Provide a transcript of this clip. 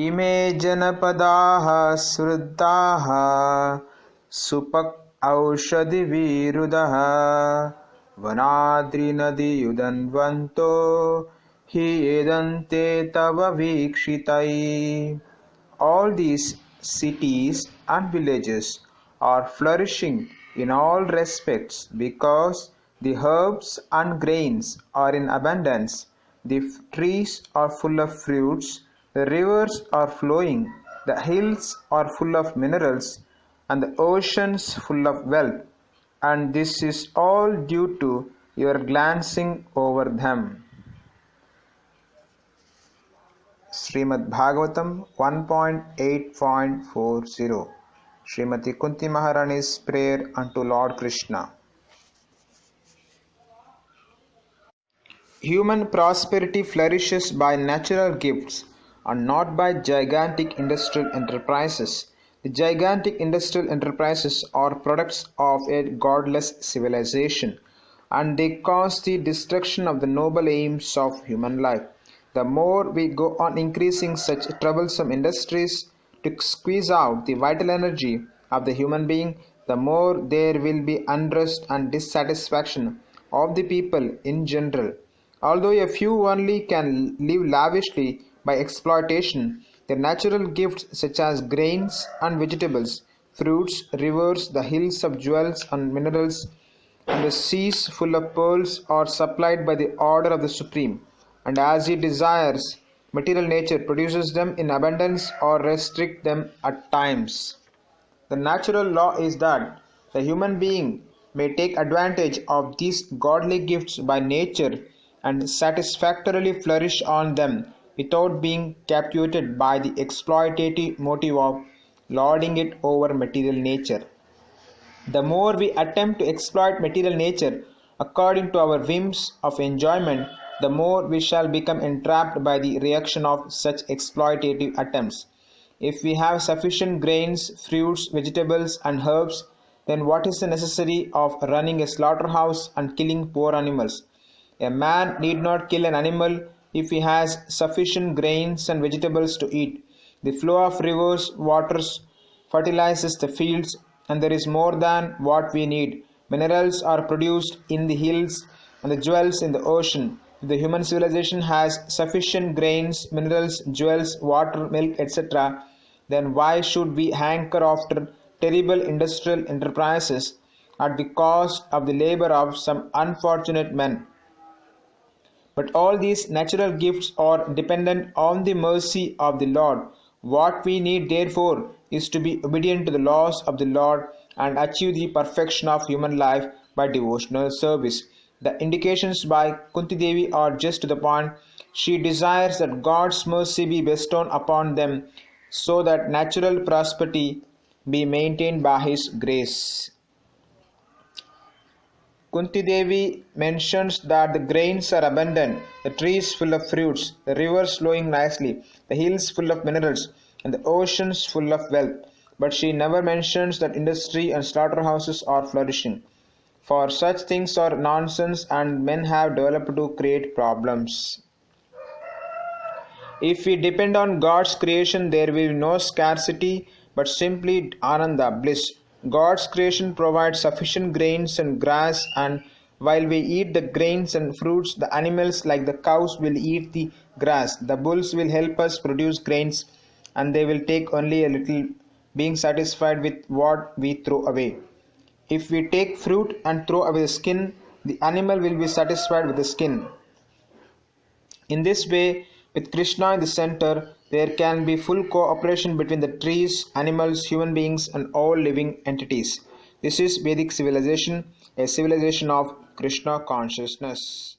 इमे जनपदाः श्रुताः सुपक् औषधिविरुदः वनाद्रिनदीयुदन्वन्तो हि येदन्ते तव वीक्षितैः. All these cities and villages are flourishing in all respects because the herbs and grains are in abundance, the trees are full of fruits, the rivers are flowing, the hills are full of minerals, and the oceans full of wealth, and this is all due to your glancing over them. Srimad Bhagavatam 1.8.40 Srimati Kunti Maharani's prayer unto Lord Krishna. Human prosperity flourishes by natural gifts and not by gigantic industrial enterprises. The gigantic industrial enterprises are products of a godless civilization, and they cause the destruction of the noble aims of human life. The more we go on increasing such troublesome industries to squeeze out the vital energy of the human being, the more there will be unrest and dissatisfaction of the people in general. Although a few only can live lavishly by exploitation, their natural gifts such as grains and vegetables, fruits, rivers, the hills of jewels and minerals, and the seas full of pearls are supplied by the order of the Supreme, and as he desires, material nature produces them in abundance or restricts them at times. The natural law is that the human being may take advantage of these godly gifts by nature and satisfactorily flourish on them without being captivated by the exploitative motive of lording it over material nature. The more we attempt to exploit material nature according to our whims of enjoyment, the more we shall become entrapped by the reaction of such exploitative attempts. If we have sufficient grains, fruits, vegetables, and herbs, then what is the necessity of running a slaughterhouse and killing poor animals? A man need not kill an animal if he has sufficient grains and vegetables to eat. The flow of rivers, waters, fertilizes the fields, and there is more than what we need. Minerals are produced in the hills and the jewels in the ocean. If the human civilization has sufficient grains, minerals, jewels, water, milk, etc., then why should we hanker after terrible industrial enterprises at the cost of the labor of some unfortunate men? But all these natural gifts are dependent on the mercy of the Lord. What we need, therefore, is to be obedient to the laws of the Lord and achieve the perfection of human life by devotional service. The indications by Kunti Devi are just to the point. She desires that God's mercy be bestowed upon them so that natural prosperity be maintained by His grace. Kunti Devi mentions that the grains are abundant, the trees full of fruits, the rivers flowing nicely, the hills full of minerals, and the oceans full of wealth. But she never mentions that industry and slaughterhouses are flourishing. For such things are nonsense and men have developed to create problems. If we depend on God's creation, there will be no scarcity but simply ananda, bliss. God's creation provides sufficient grains and grass, and while we eat the grains and fruits, the animals like the cows will eat the grass. The bulls will help us produce grains, and they will take only a little, being satisfied with what we throw away. If we take fruit and throw away the skin, the animal will be satisfied with the skin. In this way, with Krishna in the center, there can be full cooperation between the trees, animals, human beings, and all living entities. This is Vedic civilization, a civilization of Krishna consciousness.